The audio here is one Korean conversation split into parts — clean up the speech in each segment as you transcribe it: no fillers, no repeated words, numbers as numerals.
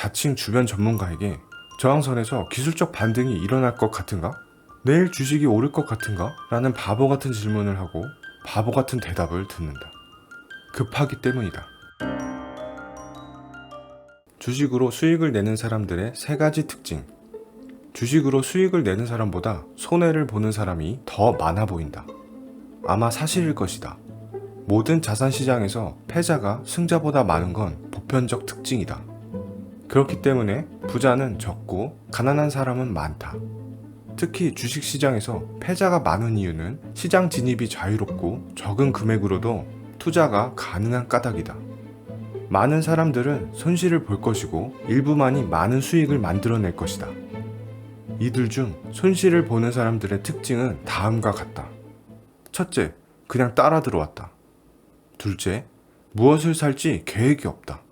자칭 주변 전문가에게 저항선에서 기술적 반등이 일어날 것 같은가? 내일 주식이 오를 것 같은가? 라는 바보 같은 질문을 하고 바보 같은 대답을 듣는다. 급하기 때문이다. 주식으로 수익을 내는 사람들의 세 가지 특징. 주식으로 수익을 내는 사람보다 손해를 보는 사람이 더 많아 보인다. 아마 사실일 것이다. 모든 자산시장에서 패자가 승자보다 많은 건 보편적 특징이다. 그렇기 때문에 부자는 적고 가난한 사람은 많다. 특히 주식시장에서 패자가 많은 이유는 시장 진입이 자유롭고 적은 금액으로도 투자가 가능한 까닭이다. 많은 사람들은 손실을 볼 것이고 일부만이 많은 수익을 만들어낼 것이다. 이들 중 손실을 보는 사람들의 특징은 다음과 같다. 첫째, 그냥 따라 들어왔다. 둘째, 무엇을 살지 계획이 없다.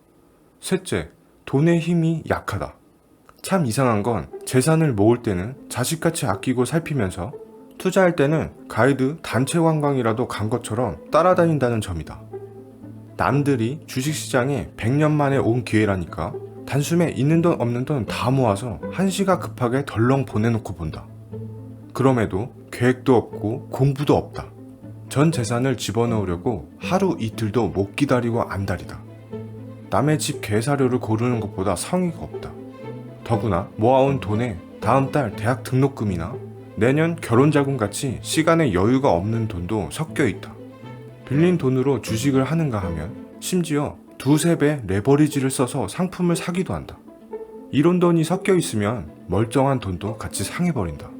셋째, 돈의 힘이 약하다. 참 이상한 건 재산을 모을 때는 자식같이 아끼고 살피면서 투자할 때는 가이드 단체 관광이라도 간 것처럼 따라다닌다는 점이다. 남들이 주식시장에 100년 만에 온 기회라니까 단숨에 있는 돈 없는 돈 다 모아서 한시가 급하게 덜렁 보내놓고 본다. 그럼에도 계획도 없고 공부도 없다. 전 재산을 집어넣으려고 하루 이틀도 못 기다리고 안달이다. 남의 집 계사료를 고르는 것보다 성의가 없다. 더구나 모아온 돈에 다음 달 대학 등록금이나 내년 결혼자금 같이 시간에 여유가 없는 돈도 섞여 있다. 빌린 돈으로 주식을 하는가 하면 심지어 두세 배 레버리지를 써서 상품을 사기도 한다. 이런 돈이 섞여 있으면 멀쩡한 돈도 같이 상해버린다.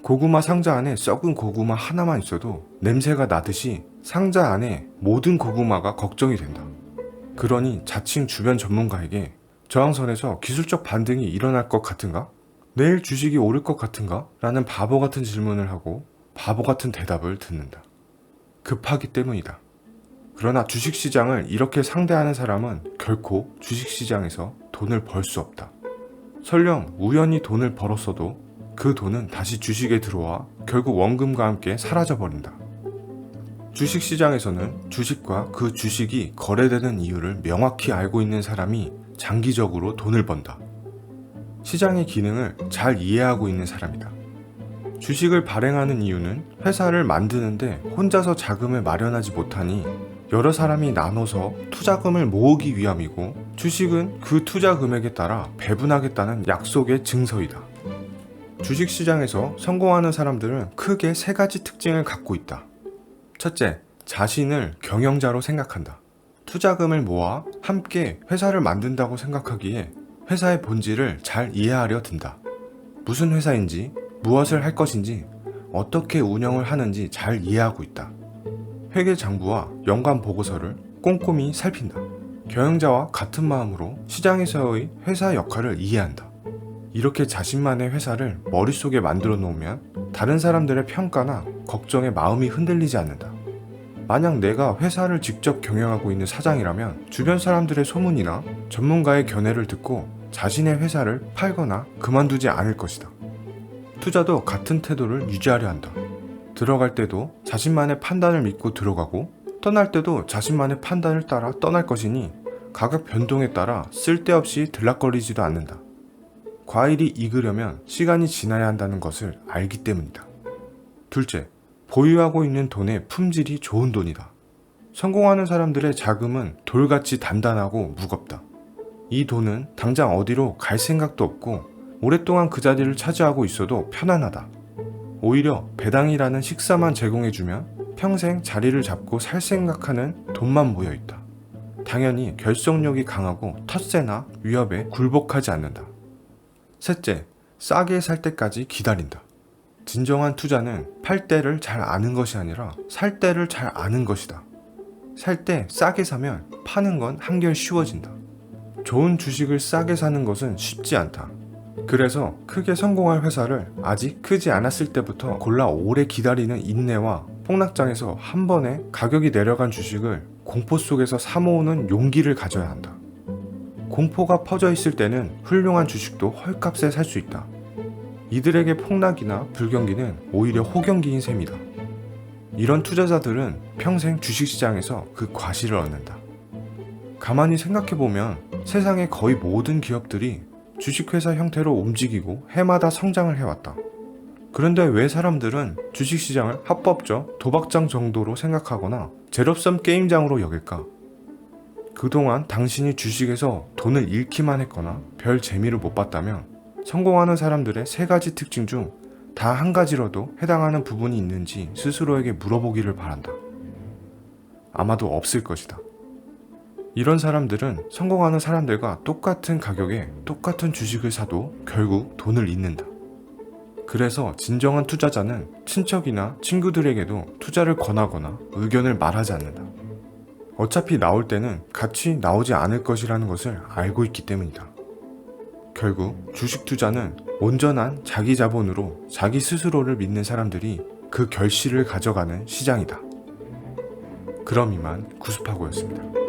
고구마 상자 안에 썩은 고구마 하나만 있어도 냄새가 나듯이 상자 안에 모든 고구마가 걱정이 된다. 그러니 자칭 주변 전문가에게 저항선에서 기술적 반등이 일어날 것 같은가? 내일 주식이 오를 것 같은가? 라는 바보 같은 질문을 하고 바보 같은 대답을 듣는다. 급하기 때문이다. 그러나 주식시장을 이렇게 상대하는 사람은 결코 주식시장에서 돈을 벌 수 없다. 설령 우연히 돈을 벌었어도 그 돈은 다시 주식에 들어와 결국 원금과 함께 사라져버린다. 주식시장에서는 주식과 그 주식이 거래되는 이유를 명확히 알고 있는 사람이 장기적으로 돈을 번다. 시장의 기능을 잘 이해하고 있는 사람이다. 주식을 발행하는 이유는 회사를 만드는데 혼자서 자금을 마련하지 못하니 여러 사람이 나눠서 투자금을 모으기 위함이고 주식은 그 투자 금액에 따라 배분하겠다는 약속의 증서이다. 주식시장에서 성공하는 사람들은 크게 세 가지 특징을 갖고 있다. 첫째, 자신을 경영자로 생각한다. 투자금을 모아 함께 회사를 만든다고 생각하기에 회사의 본질을 잘 이해하려 든다. 무슨 회사인지, 무엇을 할 것인지, 어떻게 운영을 하는지 잘 이해하고 있다. 회계장부와 연간 보고서를 꼼꼼히 살핀다. 경영자와 같은 마음으로 시장에서의 회사 역할을 이해한다. 이렇게 자신만의 회사를 머릿속에 만들어 놓으면 다른 사람들의 평가나 걱정에 마음이 흔들리지 않는다. 만약 내가 회사를 직접 경영하고 있는 사장이라면 주변 사람들의 소문이나 전문가의 견해를 듣고 자신의 회사를 팔거나 그만두지 않을 것이다. 투자도 같은 태도를 유지하려 한다. 들어갈 때도 자신만의 판단을 믿고 들어가고 떠날 때도 자신만의 판단을 따라 떠날 것이니 가격 변동에 따라 쓸데없이 들락거리지도 않는다. 과일이 익으려면 시간이 지나야 한다는 것을 알기 때문이다. 둘째, 보유하고 있는 돈의 품질이 좋은 돈이다. 성공하는 사람들의 자금은 돌같이 단단하고 무겁다. 이 돈은 당장 어디로 갈 생각도 없고 오랫동안 그 자리를 차지하고 있어도 편안하다. 오히려 배당이라는 식사만 제공해주면 평생 자리를 잡고 살 생각하는 돈만 모여있다. 당연히 결속력이 강하고 텃세나 위협에 굴복하지 않는다. 셋째, 싸게 살 때까지 기다린다. 진정한 투자는 팔 때를 잘 아는 것이 아니라 살 때를 잘 아는 것이다. 살 때 싸게 사면 파는 건 한결 쉬워진다. 좋은 주식을 싸게 사는 것은 쉽지 않다. 그래서 크게 성공할 회사를 아직 크지 않았을 때부터 골라 오래 기다리는 인내와 폭락장에서 한 번에 가격이 내려간 주식을 공포 속에서 사모으는 용기를 가져야 한다. 공포가 퍼져 있을 때는 훌륭한 주식도 헐값에 살 수 있다. 이들에게 폭락이나 불경기는 오히려 호경기인 셈이다. 이런 투자자들은 평생 주식시장에서 그 과실을 얻는다. 가만히 생각해보면 세상의 거의 모든 기업들이 주식회사 형태로 움직이고 해마다 성장을 해왔다. 그런데 왜 사람들은 주식시장을 합법적 도박장 정도로 생각하거나 제로섬 게임장으로 여길까? 그동안 당신이 주식에서 돈을 잃기만 했거나 별 재미를 못 봤다면 성공하는 사람들의 세 가지 특징 중 다 한 가지라도 해당하는 부분이 있는지 스스로에게 물어보기를 바란다. 아마도 없을 것이다. 이런 사람들은 성공하는 사람들과 똑같은 가격에 똑같은 주식을 사도 결국 돈을 잃는다. 그래서 진정한 투자자는 친척이나 친구들에게도 투자를 권하거나 의견을 말하지 않는다. 어차피 나올 때는 같이 나오지 않을 것이라는 것을 알고 있기 때문이다. 결국 주식 투자는 온전한 자기 자본으로 자기 스스로를 믿는 사람들이 그 결실을 가져가는 시장이다. 그럼 이만 구스파고였습니다.